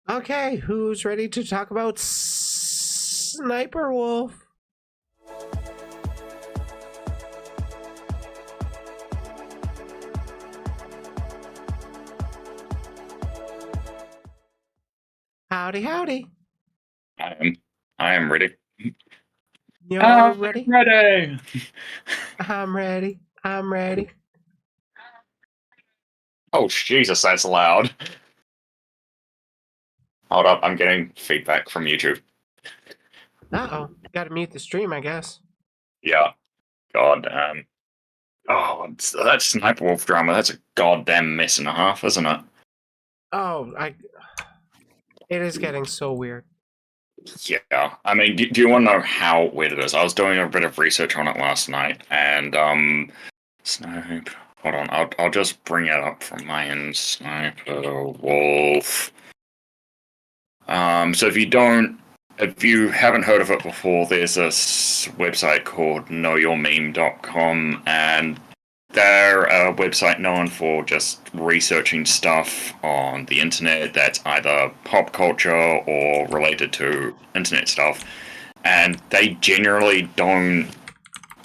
Okay, who's ready to talk about Sniper Wolf? Howdy, howdy. I am ready. You're I'm ready? ready. I'm ready. I'm ready. Oh, Jesus, that's loud. Hold up, I'm getting feedback from YouTube. Uh-oh. Gotta mute the stream, I guess. Yeah, god. That Sniper Wolf drama, that's a goddamn mess and a half, isn't it? Oh, it is getting so weird. Yeah. I mean, do you want to know how weird it is? I was doing a bit of research on it last night, and, Snipe... Hold on, I'll just bring it up from my end. Sniper Wolf. So if you haven't heard of it before, there's this website called knowyourmeme.com, and they're a website known for just researching stuff on the internet that's either pop culture or related to internet stuff. And they generally don't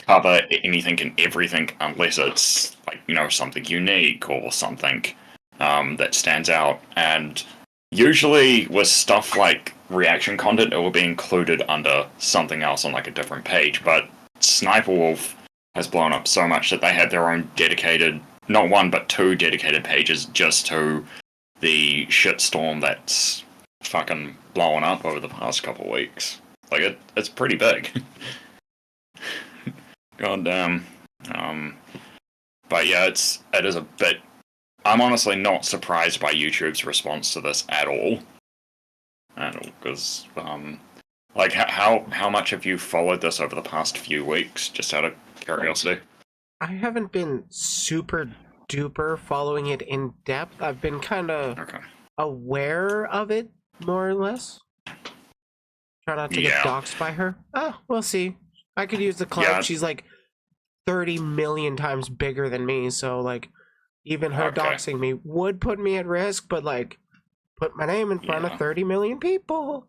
cover anything and everything unless it's something unique or something that stands out. And usually with stuff like reaction content, it will be included under something else on like a different page. But Sniper Wolf has blown up so much that they had their own dedicated, not one but two dedicated pages just to the shitstorm that's fucking blowing up over the past couple of weeks. Like it's pretty big. God damn. But yeah, it is a bit. I'm honestly not surprised by YouTube's response to this at all. Because like how much have you followed this over the past few weeks? Just out of curiosity. I haven't been super duper following it in depth. I've been kind of Okay. aware of it, more or less. Try not to get Yeah. doxxed by her. Ah, we'll see. I could use the clout. Yeah. She's like 30 million times bigger than me, so like even her Okay. doxing me would put me at risk, but like put my name in front of 30 million people.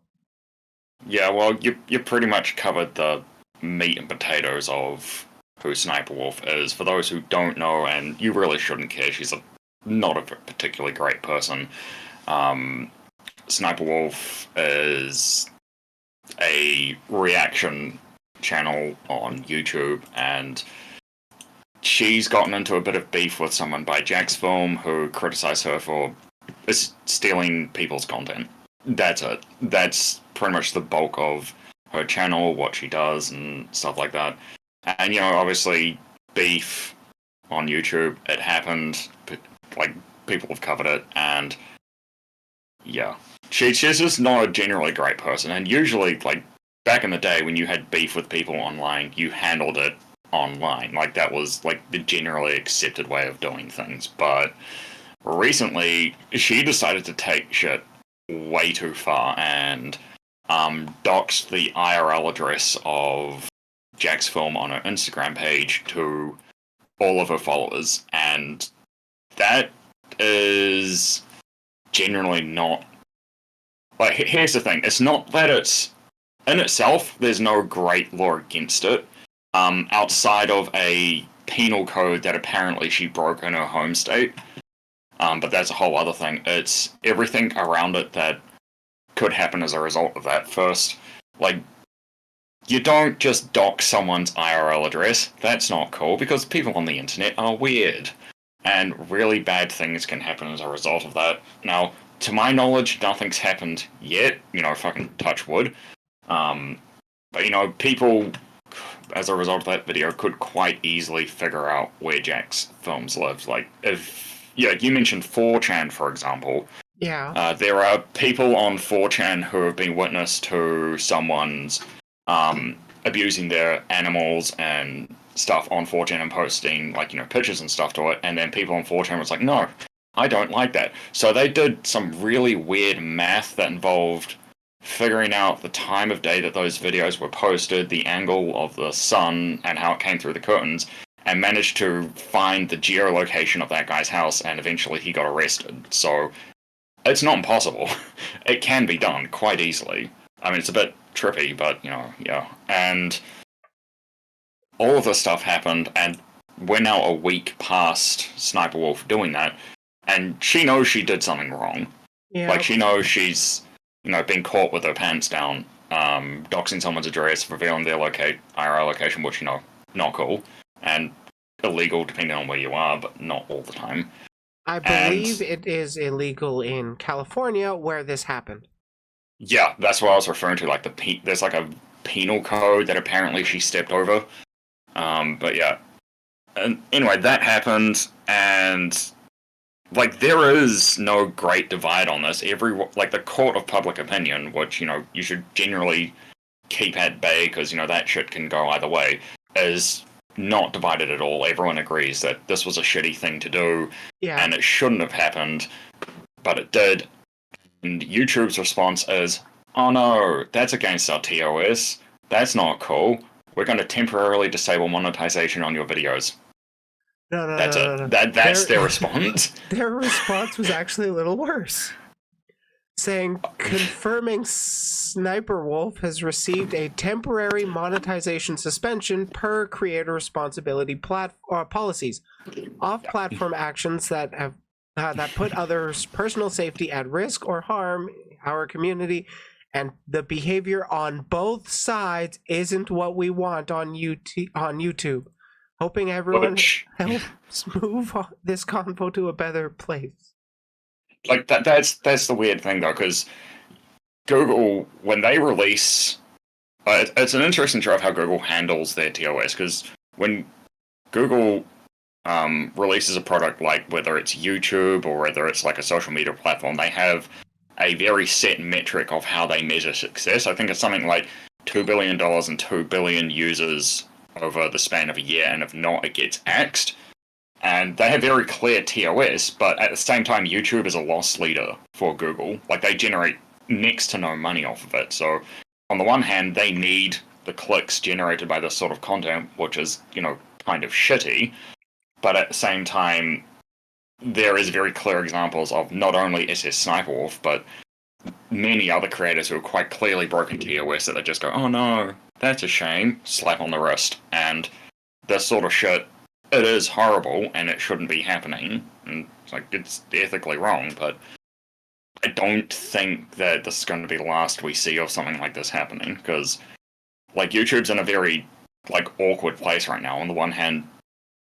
Yeah. Well, you pretty much covered the meat and potatoes of who Sniper Wolf is. For those who don't know, and you really shouldn't care, she's not a particularly great person. Um, Sniper Wolf is a reaction channel on YouTube, and she's gotten into a bit of beef with someone by Jack's Film who criticized her for stealing people's content. That's it. That's pretty much the bulk of her channel, what she does, and stuff like that. And obviously, beef on YouTube. It happened. Like people have covered it, and yeah, she's just not a generally great person. And usually, like back in the day when you had beef with people online, you handled it online. Like that was like the generally accepted way of doing things. But recently, she decided to take shit way too far and doxed the IRL address of Jack's Film on her Instagram page to all of her followers, and that is generally not. Like, here's the thing: it's not that it's in itself. There's no great law against it, outside of a penal code that apparently she broke in her home state. But that's a whole other thing. It's everything around it that could happen as a result of that. First, like, you don't just dox someone's IRL address. That's not cool, because people on the internet are weird. And really bad things can happen as a result of that. Now, to my knowledge, nothing's happened yet. Fucking touch wood. But people, as a result of that video, could quite easily figure out where Jack's Films lives. Like, you mentioned 4chan, for example. Yeah. There are people on 4chan who have been witness to someone's abusing their animals and stuff on 4chan and posting pictures and stuff to it, and then people on 4chan was like, no, I don't like that. So they did some really weird math that involved figuring out the time of day that those videos were posted, the angle of the sun, and how it came through the curtains, and managed to find the geolocation of that guy's house, and eventually he got arrested. So it's not impossible. It can be done quite easily. I mean, it's a bit trippy, but, yeah. And all of this stuff happened, and we're now a week past SniperWolf doing that, and she knows she did something wrong. Yeah. Like, she knows she's, been caught with her pants down, doxing someone's address, revealing their IRL location, which, not cool, and illegal depending on where you are, but not all the time. I believe it is illegal in California where this happened. Yeah, that's what I was referring to. Like there's like a penal code that apparently she stepped over. But yeah, and anyway, that happened, and like there is no great divide on this. The court of public opinion, which you should generally keep at bay because that shit can go either way, is not divided at all. Everyone agrees that this was a shitty thing to do, and it shouldn't have happened, but it did. And YouTube's response is, "Oh no, that's against our TOS. That's not cool. We're going to temporarily disable monetization on your videos." No, that's no, it. That's their response. Their response was actually a little worse, saying, confirming SniperWolf has received a temporary monetization suspension per creator responsibility policies. Off-platform actions that have that put others' personal safety at risk or harm our community, and the behavior on both sides isn't what we want on YouTube. Hoping everyone helps move this convo to a better place. Like that's the weird thing though, because Google, when they release, it's an interesting show of how Google handles their TOS. Because when Google releases a product, like whether it's YouTube or whether it's like a social media platform, they have a very set metric of how they measure success. I think it's something like $2 billion and 2 billion users over the span of a year, and if not, it gets axed. And they have very clear TOS, but at the same time, YouTube is a loss leader for Google. Like, they generate next to no money off of it. So, on the one hand, they need the clicks generated by this sort of content, which is, kind of shitty. But at the same time, there is very clear examples of not only SSSniperwolf, but many other creators who are quite clearly broken TOS that they just go, "Oh no, that's a shame," slap on the wrist. And this sort of shit, it is horrible and it shouldn't be happening. And it's ethically wrong, but I don't think that this is going to be the last we see of something like this happening, because YouTube's in a very awkward place right now. On the one hand,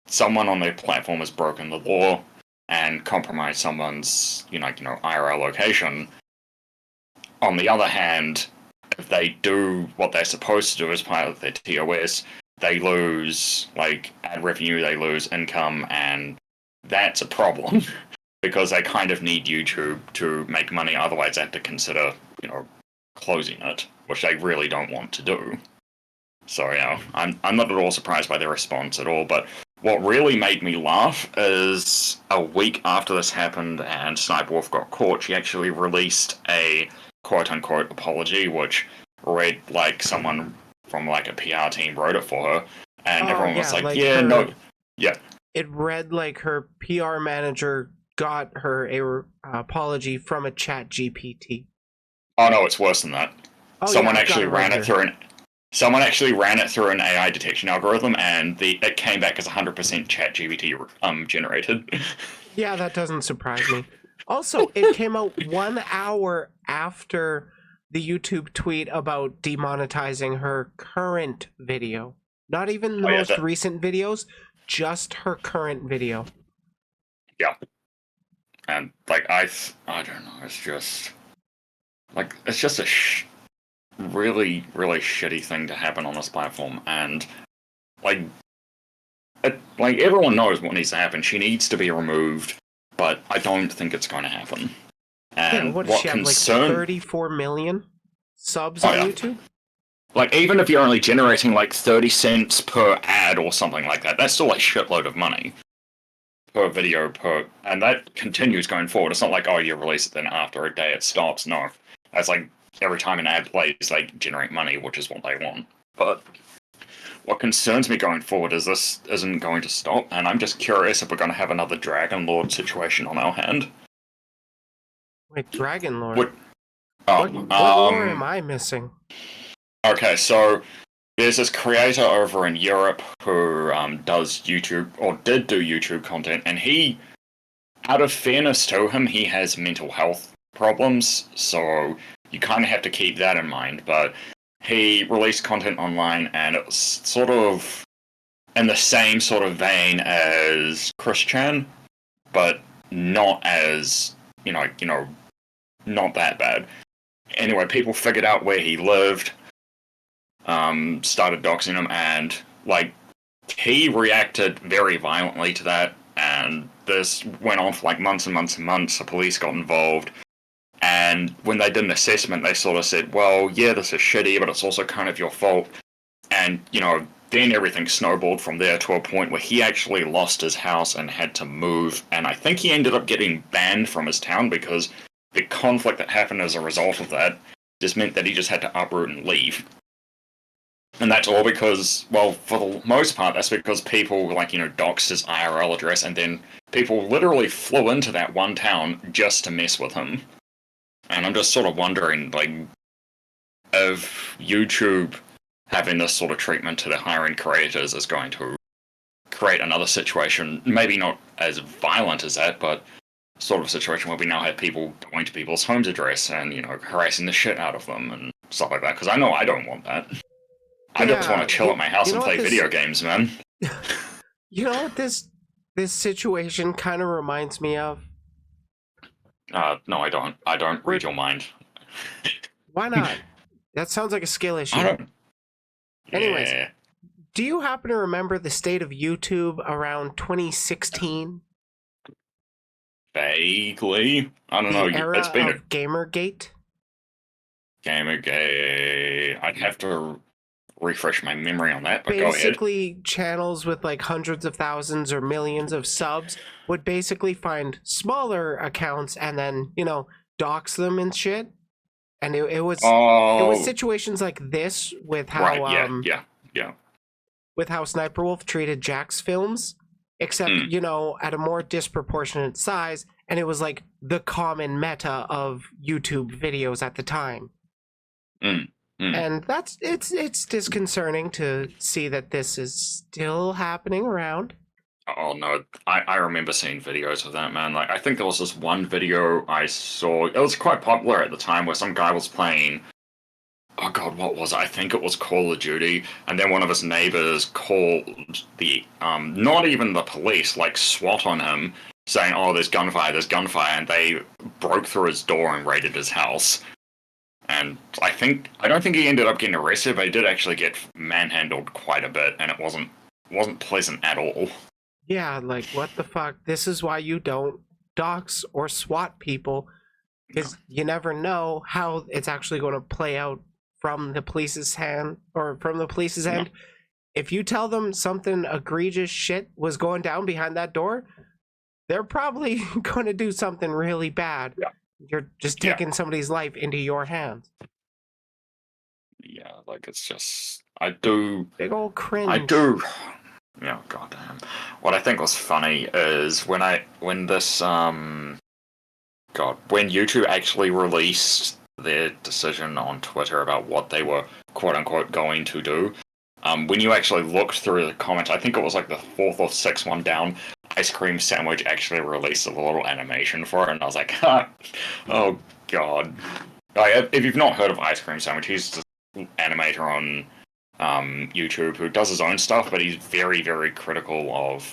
someone on their platform has broken the law and compromised someone's IRL location. On the other hand, if they do what they're supposed to do as part of their TOS, they lose ad revenue, they lose income, and that's a problem because they kind of need YouTube to make money. Otherwise, they have to consider closing it, which they really don't want to do. So yeah, I'm not at all surprised by their response at all. But what really made me laugh is a week after this happened and SniperWolf got caught, she actually released a quote-unquote apology, which read like someone from a PR team wrote it for her, and everyone was yeah. It read like her PR manager got her a apology from a chat GPT. Oh no, it's worse than that. Someone actually ran it through an AI detection algorithm, and it came back as 100% chat GPT generated. Yeah, that doesn't surprise me. Also, it came out 1 hour after the YouTube tweet about demonetizing her current video. Not even the most recent videos, just her current video. Yeah. And I don't know, it's just a really, really shitty thing to happen on this platform, and everyone knows what needs to happen. She needs to be removed, but I don't think it's going to happen. And what does she have, 34 million subs on YouTube? Even if you're only generating 30 cents per ad or something like that, that's still a shitload of money per video and that continues going forward. It's not like, oh, you release it, then after a day it stops. No, that's every time an ad plays, they generate money, which is what they want. But what concerns me going forward is this isn't going to stop, and I'm just curious if we're going to have another Dragon Lord situation on our hand. Wait, Dragon Lore. What? What lore am I missing? Okay, so there's this creator over in Europe who does YouTube, or did do YouTube content, and he, out of fairness to him, he has mental health problems, so you kind of have to keep that in mind, but he released content online, and it was sort of in the same sort of vein as Christian, but not as, not that bad. Anyway, people figured out where he lived, started doxing him, and, he reacted very violently to that, and this went on for, months and months and months. The police got involved, and when they did an assessment, they sort of said, well, yeah, this is shitty, but it's also kind of your fault. And, then everything snowballed from there to a point where he actually lost his house and had to move, and I think he ended up getting banned from his town because the conflict that happened as a result of that just meant that he just had to uproot and leave. And that's all because, well, for the most part, that's because people, doxed his IRL address, and then people literally flew into that one town just to mess with him. And I'm just sort of wondering, if YouTube having this sort of treatment to the higher-end creators is going to create another situation, maybe not as violent as that, but sort of a situation where we now have people going to people's homes address and, harassing the shit out of them and stuff like that, because I know I don't want that. I just want to chill at my house and play video games, man. You know what this situation kind of reminds me of? No, I don't. I don't read your mind. Why not? That sounds like a skill issue. I don't. Anyways, Yeah. do you happen to remember the state of YouTube around 2016? Vaguely. I don't know. Era It's been of Gamergate? Gamergate. I'd have to refresh my memory on that, but go ahead. Basically, channels with hundreds of thousands or millions of subs would basically find smaller accounts and then, dox them and shit. And it was situations like this with how yeah. with how Sniperwolf treated Jack's films, except at a more disproportionate size, and it was the common meta of YouTube videos at the time. And it's disconcerting to see that this is still happening around. Oh no, I remember seeing videos of that, man. I think there was this one video I saw, it was quite popular at the time, where some guy was playing, oh god, what was it? I think it was Call of Duty, and then one of his neighbors called the, not even the police, SWAT on him, saying, oh, there's gunfire, and they broke through his door and raided his house. And I don't think he ended up getting arrested, but he did actually get manhandled quite a bit, and it wasn't pleasant at all. Yeah, what the fuck? This is why you don't dox or SWAT people, because you never know how it's actually going to play out from the police's hand, or from the police's end. If you tell them something egregious shit was going down behind that door, they're probably going to do something really bad. Yeah. You're just taking somebody's life into your hands. Yeah, it's just, I do... Big old cringe. I do... Yeah, goddamn. What I think was funny is when this, when YouTube actually released their decision on Twitter about what they were quote-unquote going to do, when you actually looked through the comments, I think it was the fourth or sixth one down, Ice Cream Sandwich actually released a little animation for it, and I was like, oh god. If you've not heard of Ice Cream Sandwich, he's just an animator on YouTube who does his own stuff, but he's very, very critical of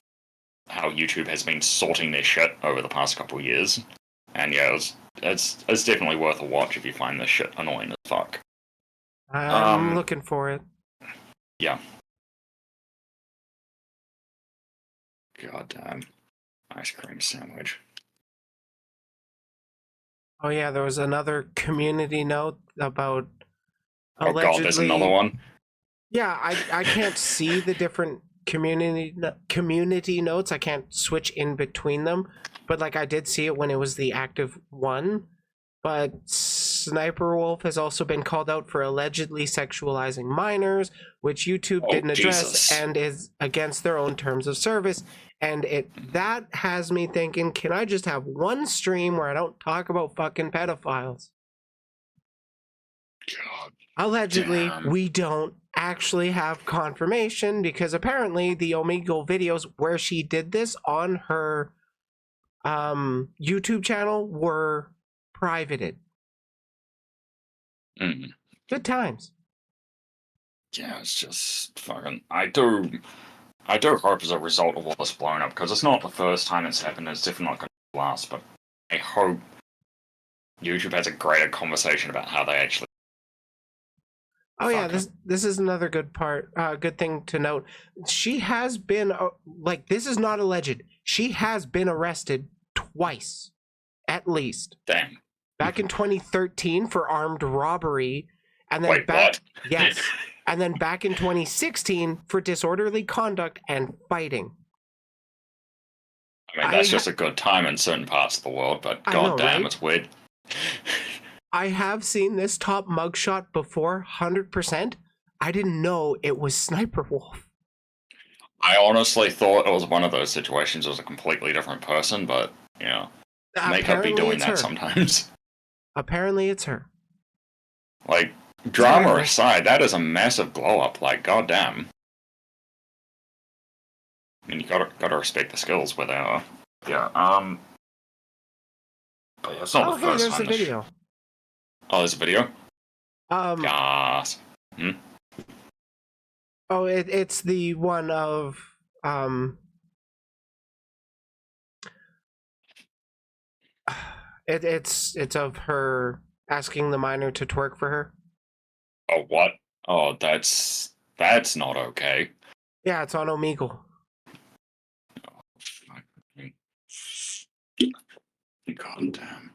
how YouTube has been sorting their shit over the past couple of years. And yeah, it's definitely worth a watch if you find this shit annoying as fuck. I'm looking for it. Yeah. Goddamn. Ice Cream Sandwich. Oh yeah, there was another community note about Oh god, there's another one? Yeah, I can't see the different community notes. I can't switch in between them. But I did see it when it was the active one. But SSSniperwolf has also been called out for allegedly sexualizing minors, which YouTube Oh, didn't address Jesus. and is against their own terms of service. And that has me thinking, can I just have one stream where I don't talk about fucking pedophiles? God Allegedly, damn. we don't actually have confirmation because apparently the Omegle videos where she did this on her YouTube channel were privated. Mm. Good times. Yeah, it's just fucking. I do hope as a result of all this blown up, because it's not the first time it's happened, it's definitely not going to be the last, but I hope YouTube has a greater conversation about how they actually. Oh yeah, Fuck this is another good part. Good thing to note. She has been like, this is not alleged. She has been arrested twice, at least. Damn. Back in 2013 for armed robbery, and then Wait, what? Yes, and then back in 2016 for disorderly conduct and fighting. I mean, that's just a good time in certain parts of the world, but goddamn, right? it's weird. I have seen this top mugshot before, 100%. I didn't know it was Sniperwolf. I honestly thought it was one of those situations. It was a completely different person, but you know, makeup be doing that sometimes. Apparently, it's her. Like, drama aside, that is a massive glow up. Like, goddamn. I mean, you gotta respect the skills where they are. Yeah. But yeah, it's not the first there's time. a video. Oh, there's a video. Yes. Oh, it's the one of it's of her asking the minor to twerk for her. Oh, what? Oh, that's not okay. Yeah, it's on Omegle. God damn.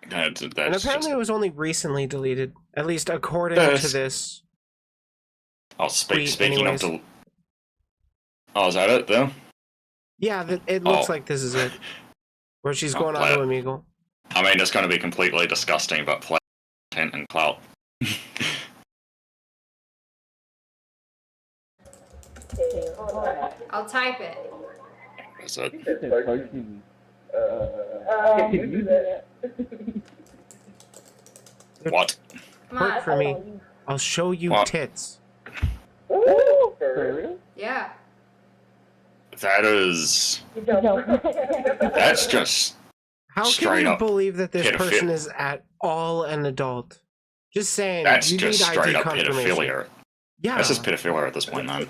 That's and apparently just... it was only recently deleted, at least according to this. Oh, speaking of oh, is that it though? Yeah, it looks like this is it. Where she's going on to Omegle. I mean, it's going to be completely disgusting, but play content and clout. I'll type it. Is it? What? Work for me. I'll show you tits. Yeah. That is... That's just... How can you believe that this person is at all an adult? Just saying. That's you just need straight ID up pedophilia. Yeah. That's just pedophilia at this point, man.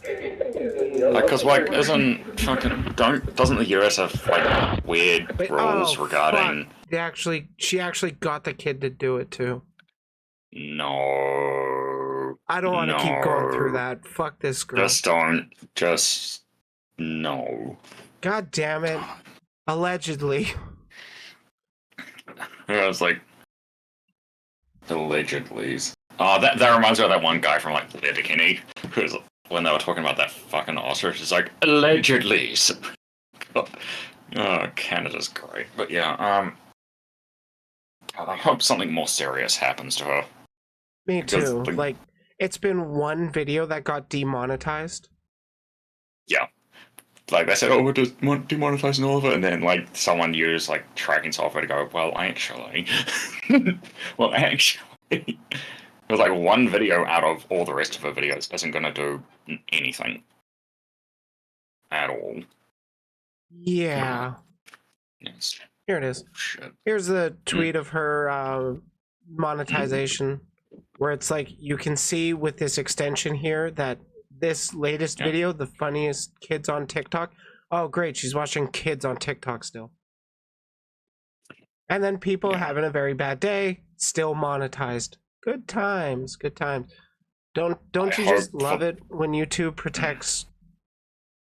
Because, like, doesn't the US have, like, weird rules regarding... She actually got the kid to do it, too. No. I don't want to keep going through that. Fuck this girl. No. God damn it. Allegedly. I was like... Allegedly. Oh, that reminds me of that one guy from, like, Letterkenny, who's... When they were talking about that fucking ostrich, it's like, allegedly. Oh, Canada's great. But yeah, I hope something more serious happens to her. Me too. Like, it's been one video that got demonetized. Yeah. Like, they said, oh, we're just demonetizing all of it, and then, like, someone used, like, tracking software to go, well, actually... It was like one video out of all the rest of her videos isn't going to do anything. At all. Yeah. Yes. Here it is. Shit. Here's the tweet of her monetization, where it's like, you can see with this extension here that this latest video, the funniest kids on TikTok. Oh, great. She's watching kids on TikTok still. And then people having a very bad day, still monetized. Good times, good times. Don't you just love it when YouTube protects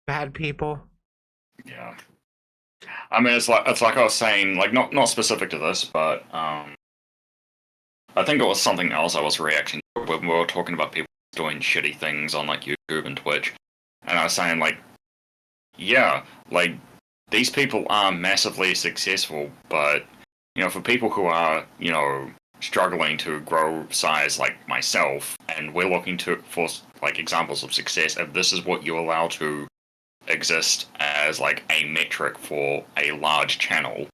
bad people? Yeah. I mean, it's like I was saying, like not specific to this, but I think it was something else I was reacting to when we were talking about people doing shitty things on like YouTube and Twitch, and I was saying like, yeah, like these people are massively successful, but for people who are, struggling to grow size like myself, and we're looking for like examples of success, if this is what you allow to exist as like a metric for a large channel,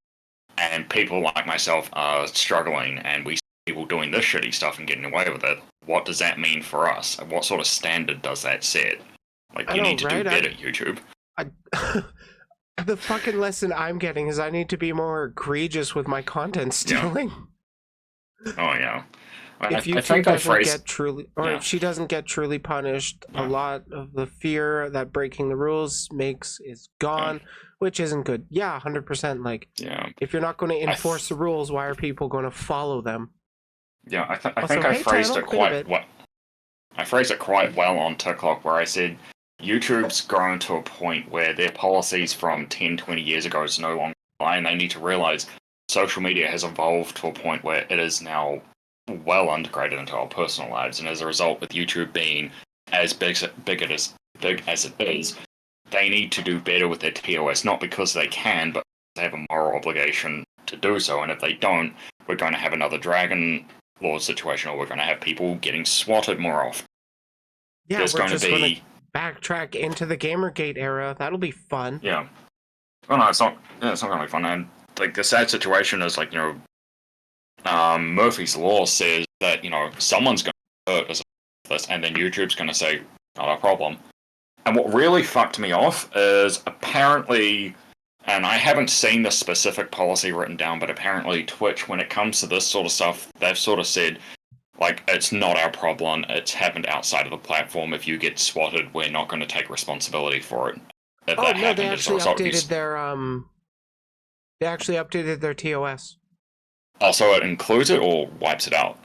and people like myself are struggling, and we see people doing this shitty stuff and getting away with it, what does that mean for us? What sort of standard does that set? Like, you need to do better, YouTube. The fucking lesson I'm getting is I need to be more egregious with my content stealing. Oh yeah. If YouTube doesn't get truly, or if she doesn't get truly punished, a lot of the fear that breaking the rules makes is gone, which isn't good. Yeah, 100%. Like, if you're not going to enforce the rules, why are people going to follow them? Yeah, I think I phrased it quite well. I phrased it quite well on TikTok, where I said YouTube's grown to a point where their policies from 10, 20 years ago is no longer apply, and they need to realize social media has evolved to a point where it is now well integrated into our personal lives, and as a result, with YouTube being as big as it is, they need to do better with their TOS, not because they can, but they have a moral obligation to do so, and if they don't, we're going to have another Dragon Lord situation, or we're going to have people getting swatted more often. Yeah, we're just going to backtrack into the Gamergate era. That'll be fun. Yeah. Oh no, it's not going to be fun, and like the sad situation is, like, Murphy's Law says that, someone's going to hurt as a this, and then YouTube's going to say, not a problem. And what really fucked me off is apparently, and I haven't seen the specific policy written down, but apparently Twitch, when it comes to this sort of stuff, they've sort of said, like, it's not our problem, it's happened outside of the platform. If you get swatted, we're not going to take responsibility for it. They actually updated their TOS. Also, it includes it or wipes it out?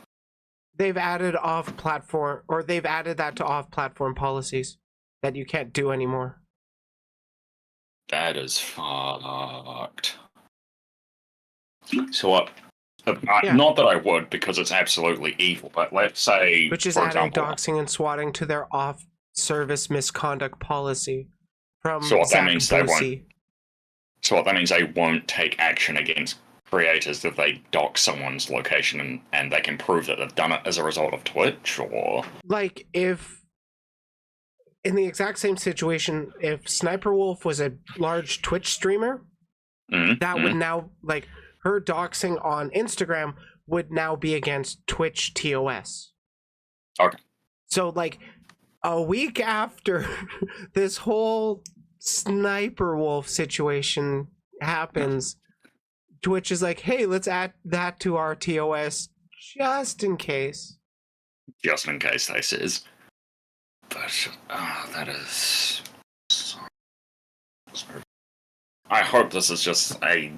They've added they've added that to off-platform policies that you can't do anymore. That is fucked. So what? Not that I would, because it's absolutely evil, but let's say, which is adding doxing and swatting to their off-service misconduct policy. So what that means they won't take action against creators if they dox someone's location and they can prove that they've done it as a result of Twitch, or like if in the exact same situation, if SSSniperwolf was a large Twitch streamer, that would now, like, her doxing on Instagram would now be against Twitch TOS. Okay. So, like, a week after this whole SSniperwolf situation happens, Twitch is like, hey, let's add that to our TOS just in case. Just in case, they says. But, that is so... I hope this is just a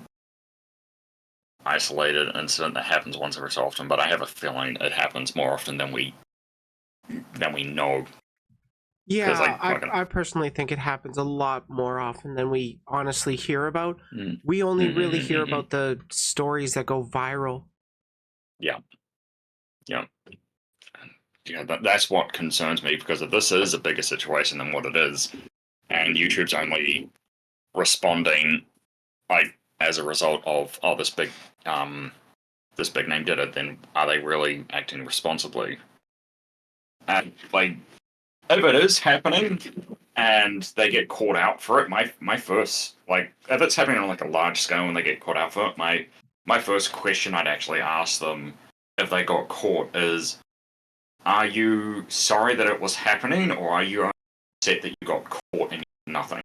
isolated incident that happens once every so often, but I have a feeling it happens more often than we know. Yeah, I personally think it happens a lot more often than we honestly hear about. We only really hear about the stories that go viral. Yeah. That's what concerns me, because if this is a bigger situation than what it is, and YouTube's only responding, like, as a result of, this big name did it, then are they really acting responsibly? And, like, if it is happening and they get caught out for it, my first, like, if it's happening on, like, a large scale and they get caught out for it, my first question I'd actually ask them if they got caught is, are you sorry that it was happening, or are you upset that you got caught and nothing?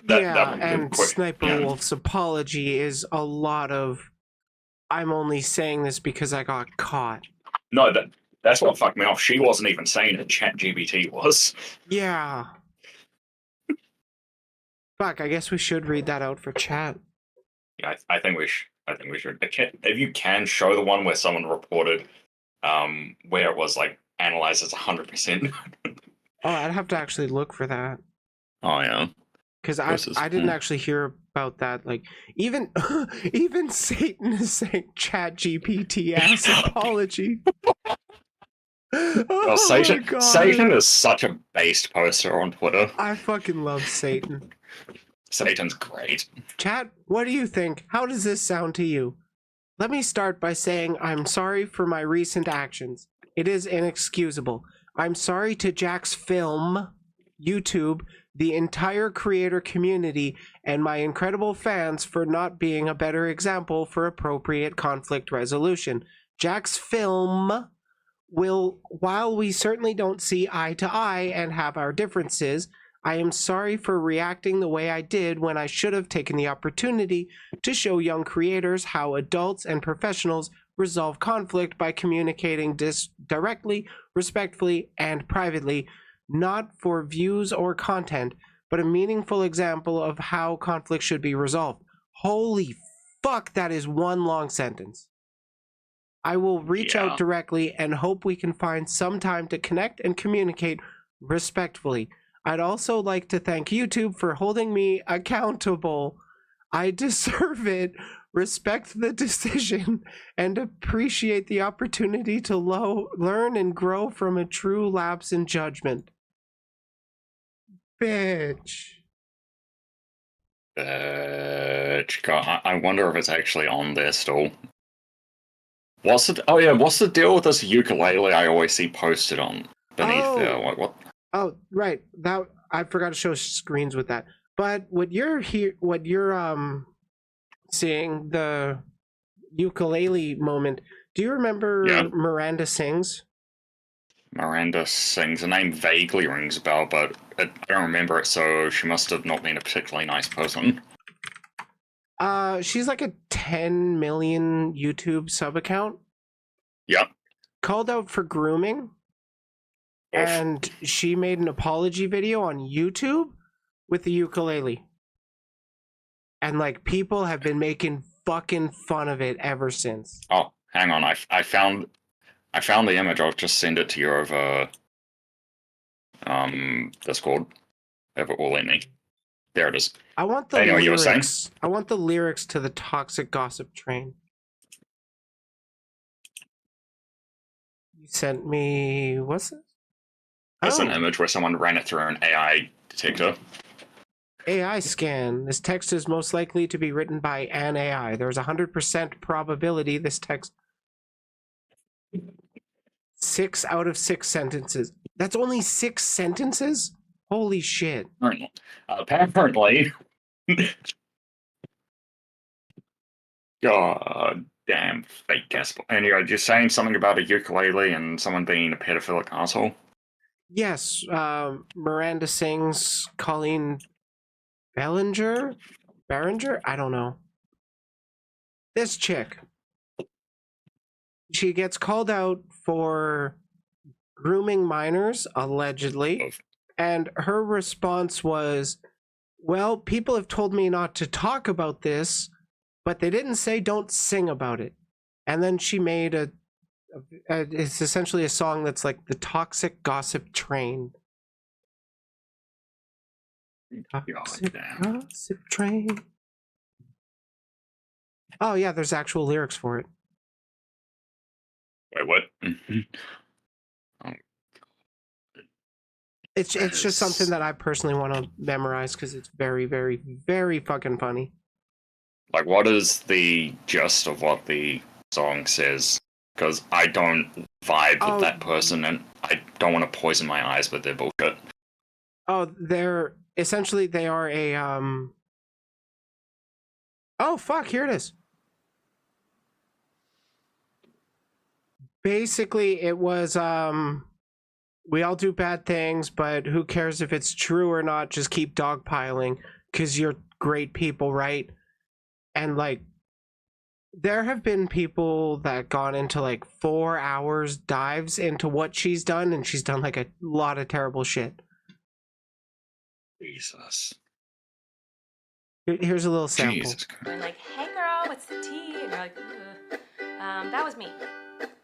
And SSniperwolf's apology is a lot of, I'm only saying this because I got caught. No, that's what fucked me off. She wasn't even saying that ChatGPT was. Yeah. Fuck, I guess we should read that out for chat. Yeah, I think we should. If you can show the one where someone reported, where it was, like, analyzed as 100%. Oh, I'd have to actually look for that. Oh yeah. Because I didn't actually hear about that. Like, even Satan is saying ChatGPT ass apology. Well, Satan is such a based poster on Twitter. I fucking love Satan. Satan's great. Chat, what do you think? How does this sound to you? Let me start by saying I'm sorry for my recent actions. It is inexcusable. I'm sorry to Jack's Film, YouTube, the entire creator community, and my incredible fans for not being a better example for appropriate conflict resolution. Jack's Film while we certainly don't see eye to eye and have our differences, I am sorry for reacting the way I did when I should have taken the opportunity to show young creators how adults and professionals resolve conflict by communicating directly, respectfully, and privately, not for views or content, but a meaningful example of how conflict should be resolved. Holy fuck, that is one long sentence. I will reach out directly and hope we can find some time to connect and communicate respectfully. I'd also like to thank YouTube for holding me accountable. I deserve it, respect the decision, and appreciate the opportunity to learn and grow from a true lapse in judgment. Bitch. God, I wonder if it's actually on there still. What's the deal with this ukulele I always see posted on beneath there? What? Oh, right. That I forgot to show screens with that. But what you're seeing, the ukulele moment. Do you remember Miranda Sings? Miranda Sings. The name vaguely rings a bell, but I don't remember it, so she must have not been a particularly nice person. She's like a 10 million YouTube sub account. Yep. Called out for grooming. And she made an apology video on YouTube with the ukulele. And like people have been making fucking fun of it ever since. Oh, hang on. I found the image. I'll just send it to you over Discord. If it will let me. There it is. I want the lyrics. You were saying? I want the lyrics to the Toxic Gossip Train. You sent me what's this? That's an image where someone ran it through an AI detector. AI scan. This text is most likely to be written by an AI. There's a 100% probability this text. 6 out of 6 sentences. That's only 6 sentences? Holy shit. Apparently. God damn fake gospel. Anyway, you're saying something about a ukulele and someone being a pedophilic asshole? Yes, Miranda Sings, Colleen Berenger? I don't know. This chick. She gets called out for grooming minors, allegedly. And her response was, well, people have told me not to talk about this, but they didn't say don't sing about it. And then she made it's essentially a song that's like the Toxic Gossip Train. Toxic Gossip Train. Oh yeah, there's actual lyrics for it. Wait, what? It's just something that I personally want to memorize because it's very, very, very fucking funny. Like, what is the gist of what the song says? Because I don't vibe with that person, and I don't want to poison my eyes with their bullshit. Oh, they are a Oh fuck! Here it is. Basically, it was we all do bad things, but who cares if it's true or not? Just keep dogpiling, because you're great people, right? And like, there have been people that gone into like 4 hours dives into what she's done, and she's done like a lot of terrible shit. Jesus. Here's a little sample. Jesus. And like, hey girl, what's the tea? And you're like, that was me.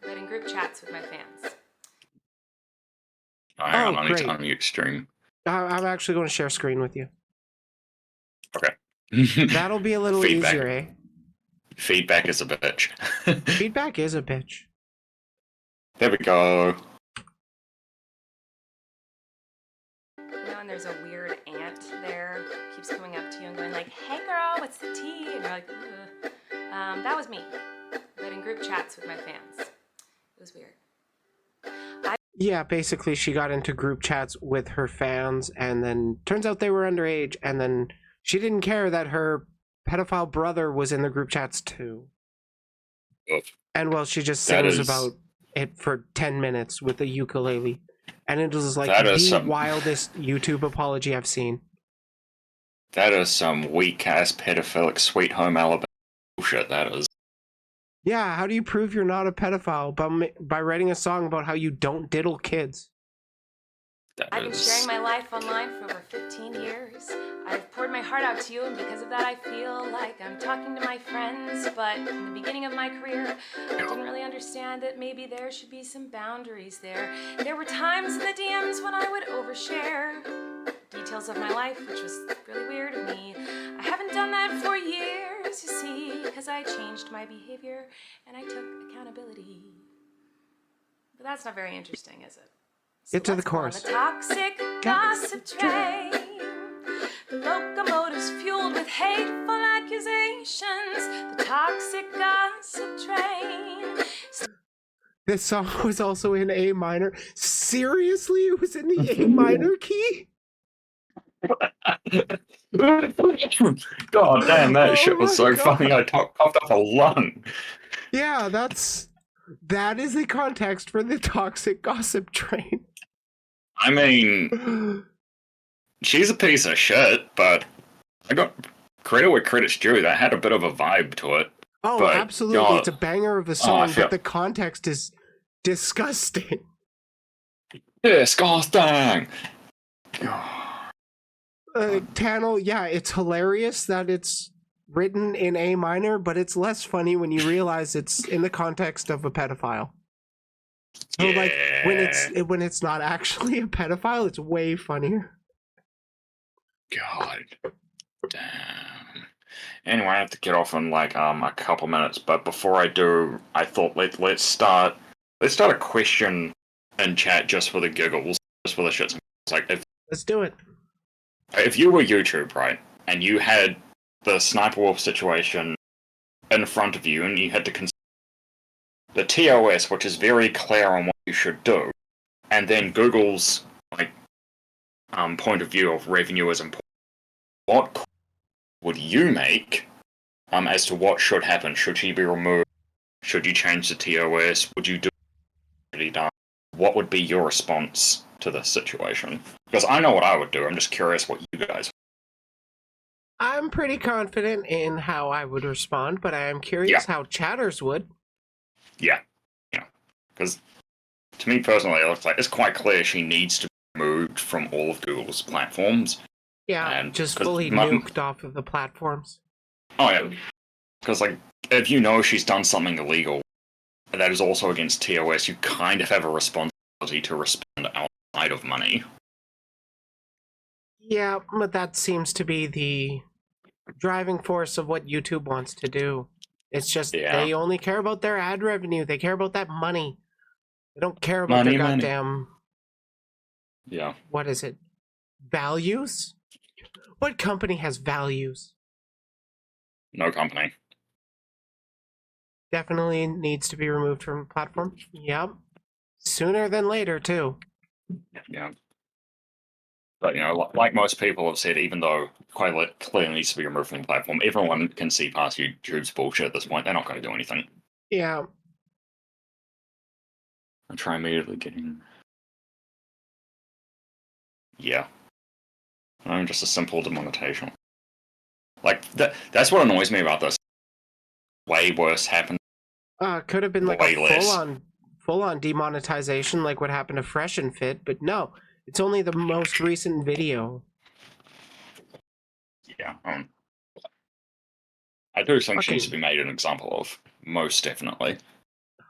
But in group chats with my fans. Hang on, I need to unmute stream. I'm actually going to share screen with you. Okay. That'll be a little easier, eh? Feedback is a bitch. Feedback is a bitch. There we go. You know, know, and there's a weird ant there, keeps coming up to you and going like, "Hey girl, what's the tea?" And you're like, "Ugh." That was me, but in group chats with my fans. It was weird. Yeah, basically she got into group chats with her fans, and then turns out they were underage, and then she didn't care that her pedophile brother was in the group chats too. And well, she just sings about it for 10 minutes with a ukulele. And it was like the wildest YouTube apology I've seen. That is some weak-ass pedophilic Sweet Home Alabama bullshit, that is. Yeah, how do you prove you're not a pedophile? By writing a song about how you don't diddle kids. I've been sharing my life online for over 15 years. I've poured my heart out to you, and because of that I feel like I'm talking to my friends, but in the beginning of my career, I didn't really understand that maybe there should be some boundaries there. There were times in the DMs when I would overshare details of my life, which was really weird of me. I haven't done that for years, you see, because I changed my behavior and I took accountability. But that's not very interesting, is it? Get to the chorus. The toxic gossip train. The locomotive's fueled with hateful accusations. The toxic gossip train. This song was also in A minor. Seriously? It was in the A minor key? God damn, that shit was so funny. I coughed up a lung. Yeah, that is the context for the toxic gossip train. I mean, she's a piece of shit, but I got credit where credit's due. That had a bit of a vibe to it. Oh, but, absolutely. It's a banger of a song, but the context is disgusting. Disgusting! Tannel, yeah, it's hilarious that it's written in A minor, but it's less funny when you realize it's in the context of a pedophile. So like when it's not actually a pedophile, it's way funnier. God damn. Anyway, I have to get off in like a couple minutes, but before I do, I thought let's start a question in chat just for the giggles, just for the shits and giggles. Like let's do it. If you were YouTube, right, and you had the Sniper Wolf situation in front of you, and you had to consider the TOS, which is very clear on what you should do, and then Google's point of view of revenue is important, what would you make as to what should happen? Should she be removed? Should you change the TOS? Would you do it done? What would be your response to this situation? Because I know what I would do. I'm just curious what you guys. I'm pretty confident in how I would respond, but I am curious how chatters would. Yeah. Because to me personally, it looks like it's quite clear she needs to be removed from all of Google's platforms. Yeah, and just fully nuked off of the platforms. Oh yeah, because if you know she's done something illegal that is also against TOS, you kind of have a responsibility to respond outside of money. Yeah, but that seems to be the driving force of what YouTube wants to do. It's just they only care about their ad revenue. They care about that money. They don't care about their goddamn... Yeah. What is it? Values? What company has values? No company. Definitely needs to be removed from the platform. Yep. Sooner than later, too. Yeah. But, like most people have said, even though quite clearly needs to be removed from the platform, everyone can see past YouTube's bullshit at this point. They're not going to do anything. Yeah. I'll try immediately getting... Yeah. I'm just a simple demonetization. That's what annoys me about this. Way worse happened. Could have been like a full-on demonetization, like what happened to Fresh and Fit, but no, it's only the most recent video. Yeah. I do think she needs to be made an example of, most definitely.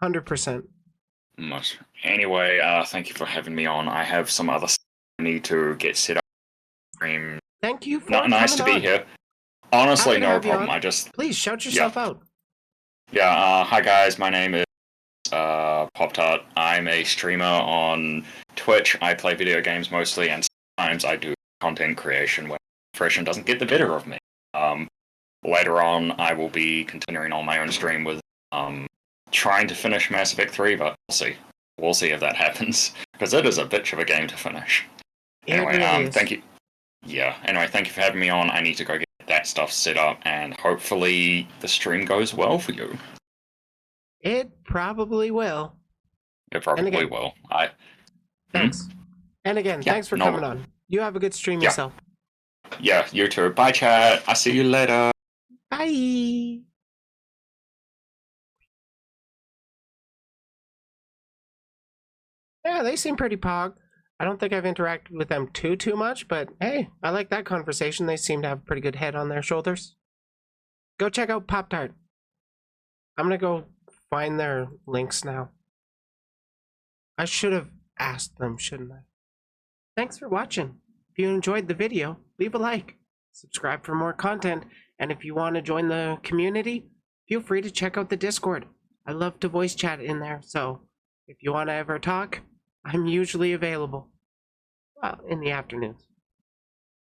100%. Anyway, thank you for having me on. I have some other stuff I need to get set up. Thank you for nice to be here. Honestly, no problem. Please shout yourself out. Yeah, hi guys, my name is Poptart. I'm a streamer on Twitch. I play video games mostly, and sometimes I do content creation where depression doesn't get the better of me. Later on, I will be continuing on my own stream with trying to finish Mass Effect 3, but we'll see. We'll see if that happens, because it is a bitch of a game to finish. Anyway, thank you. Yeah, anyway, thank you for having me on. I need to go get that stuff set up, and hopefully the stream goes well for you. It probably will. It probably will. Thanks. And again, thanks for coming on. You have a good stream yourself. Yeah, you too. Bye, chat. I'll see you later. Bye. Yeah, they seem pretty pog. I don't think I've interacted with them too much, but hey, I like that conversation. They seem to have a pretty good head on their shoulders. Go check out Pop-Tart. I'm gonna go find their links now. I should have asked them, shouldn't I? Thanks for watching. If you enjoyed the video, leave a like, subscribe for more content, and if you want to join the community, feel free to check out the Discord. I love to voice chat in there, so if you want to ever talk, I'm usually available. Well, in the afternoons.